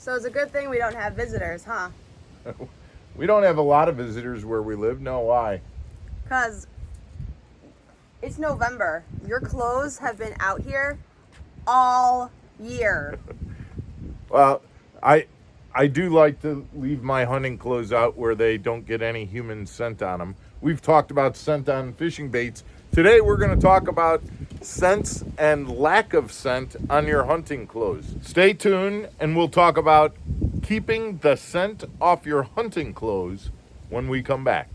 So it's a good thing we don't have visitors, huh? We don't have a lot of visitors where we live. No, why? Because it's November. Your clothes have been out here all year. Well, I do like to leave my hunting clothes out where they don't get any human scent on them. We've talked about scent on fishing baits. Today we're going to talk about scents and lack of scent on your hunting clothes. Stay tuned and we'll talk about keeping the scent off your hunting clothes when we come back.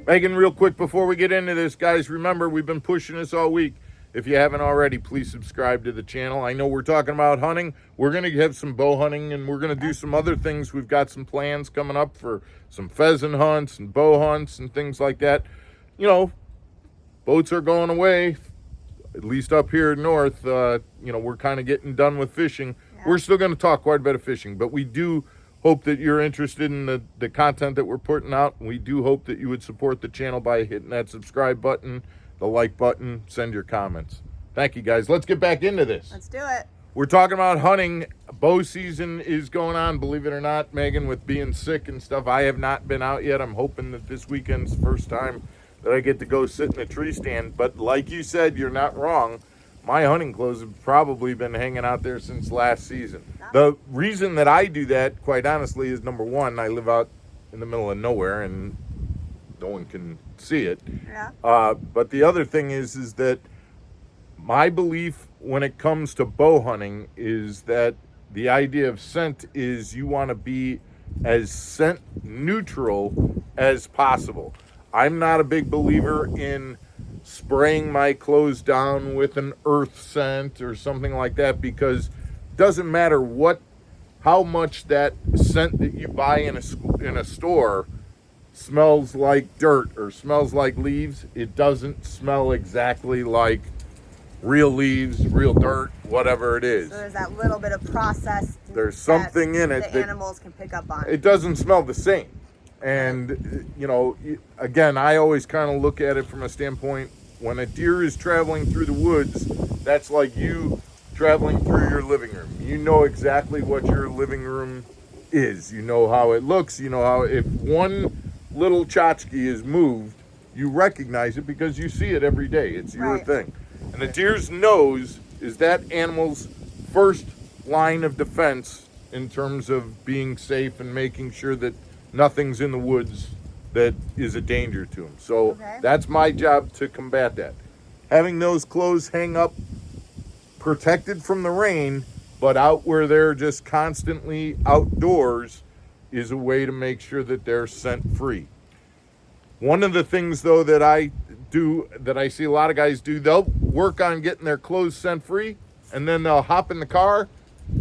Megan, real quick before we get into this, guys, remember we've been pushing this all week. If you haven't already, please subscribe to the channel. I know we're talking about hunting. We're going to have some bow hunting, and we're going to do some other things. We've got some plans coming up for some pheasant hunts and bow hunts and things like that. You know, boats are going away, at least up here north. We're kind of getting done with fishing. Yeah. We're still going to talk quite a bit of fishing, but we do hope that you're interested in the content that we're putting out. We do hope that you would support the channel by hitting that subscribe button, the like button, send your comments. Thank you, guys. Let's get back into this. Let's do it. We're talking about hunting. Bow season is going on, believe it or not, Megan, with being sick and stuff. I have not been out yet. I'm hoping that this weekend's the first time that I get to go sit in a tree stand. But like you said, you're not wrong. My hunting clothes have probably been hanging out there since last season. The reason that I do that, quite honestly, is number one, I live out in the middle of nowhere and no one can see it. Yeah. But the other thing is that my belief when it comes to bow hunting is that the idea of scent is you want to be as scent neutral as possible. I'm not a big believer in spraying my clothes down with an earth scent or something like that, because it doesn't matter how much that scent that you buy in a store smells like dirt or smells like leaves. It doesn't smell exactly like real leaves, real dirt, whatever it is. So there's that little bit of process. There's something in it the animals can pick up on. It doesn't smell the same. And, again, I always kind of look at it from a standpoint, when a deer is traveling through the woods, that's like you traveling through your living room. You know exactly what your living room is. You know how it looks. You know how if one little tchotchke is moved, you recognize it because you see it every day. It's your thing. And the deer's nose is that animal's first line of defense in terms of being safe and making sure that nothing's in the woods that is a danger to them. So that's my job to combat that. Having those clothes hang up protected from the rain, but out where they're just constantly outdoors, is a way to make sure that they're scent free. One of the things though that I do, that I see a lot of guys do, they'll work on getting their clothes scent free, and then they'll hop in the car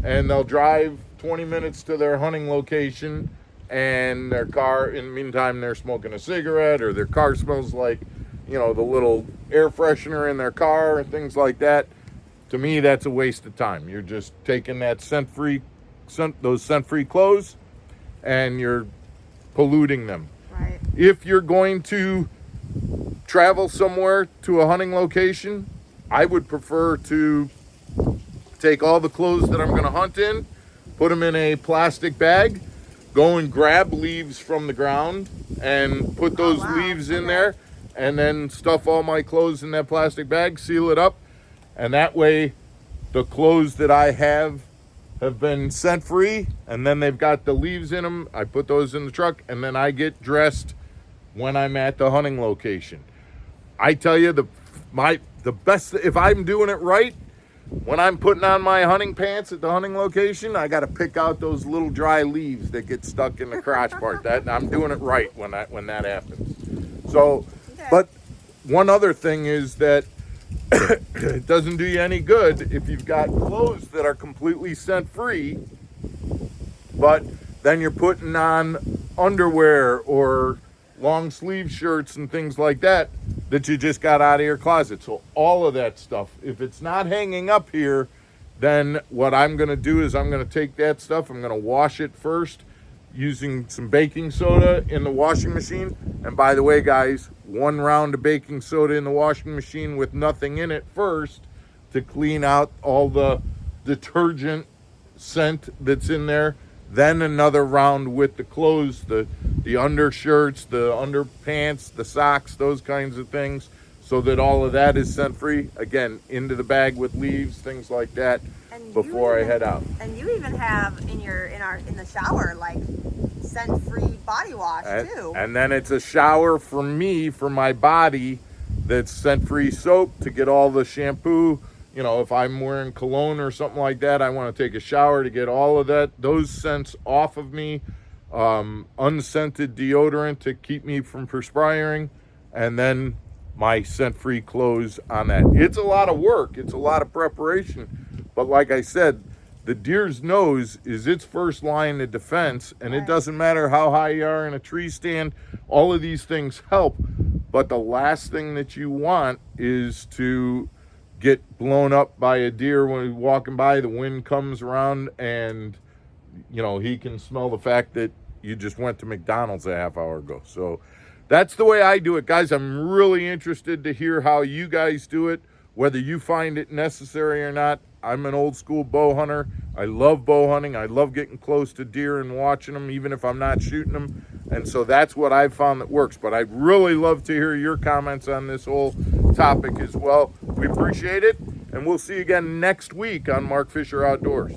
and they'll drive 20 minutes to their hunting location, and their car, in the meantime, they're smoking a cigarette, or their car smells like, the little air freshener in their car and things like that. To me, that's a waste of time. You're just taking that those scent-free clothes, and you're polluting them. Right. If you're going to travel somewhere to a hunting location, I would prefer to take all the clothes that I'm going to hunt in, put them in a plastic bag, go and grab leaves from the ground and put those leaves in there, and then stuff all my clothes in that plastic bag, seal it up, and that way the clothes that I have been scent free, and then they've got the leaves in them. I put those in the truck, and then I get dressed when I'm at the hunting location. I tell you, the best, if I'm doing it right, when I'm putting on my hunting pants at the hunting location, I got to pick out those little dry leaves that get stuck in the crotch part. That I'm doing it right when that happens. So, but one other thing is that it doesn't do you any good if you've got clothes that are completely scent free, but then you're putting on underwear or long sleeve shirts and things like that you just got out of your closet. So all of that stuff, if it's not hanging up here then what I'm going to do is I'm going to take that stuff, I'm going to wash it first using some baking soda in the washing machine. And by the way, guys, 1 round of baking soda in the washing machine with nothing in it first to clean out all the detergent scent that's in there. Then another round with the clothes, the undershirts, the underpants, the socks, those kinds of things, so that all of that is scent free. Again, into the bag with leaves, things like that, And before I head out. And you even have in the shower like scent free body wash too. And then it's a shower for me, for my body, that's scent free soap to get all the shampoo. You know, if I'm wearing cologne or something like that, I want to take a shower to get all of those scents off of me. Unscented deodorant to keep me from perspiring, and then my scent-free clothes on that. It's a lot of work. It's a lot of preparation. But like I said, the deer's nose is its first line of defense, and it doesn't matter how high you are in a tree stand. All of these things help. But the last thing that you want is to get blown up by a deer when he's walking by. The wind comes around, and you know, he can smell the fact that you just went to McDonald's a half hour ago. So that's the way I do it, guys. I'm really interested to hear how you guys do it, whether you find it necessary or not. I'm an old school bow hunter. I love bow hunting. I love getting close to deer and watching them, even if I'm not shooting them. And so that's what I've found that works. But I'd really love to hear your comments on this whole topic as well. We appreciate it. And we'll see you again next week on Mark Fisher Outdoors.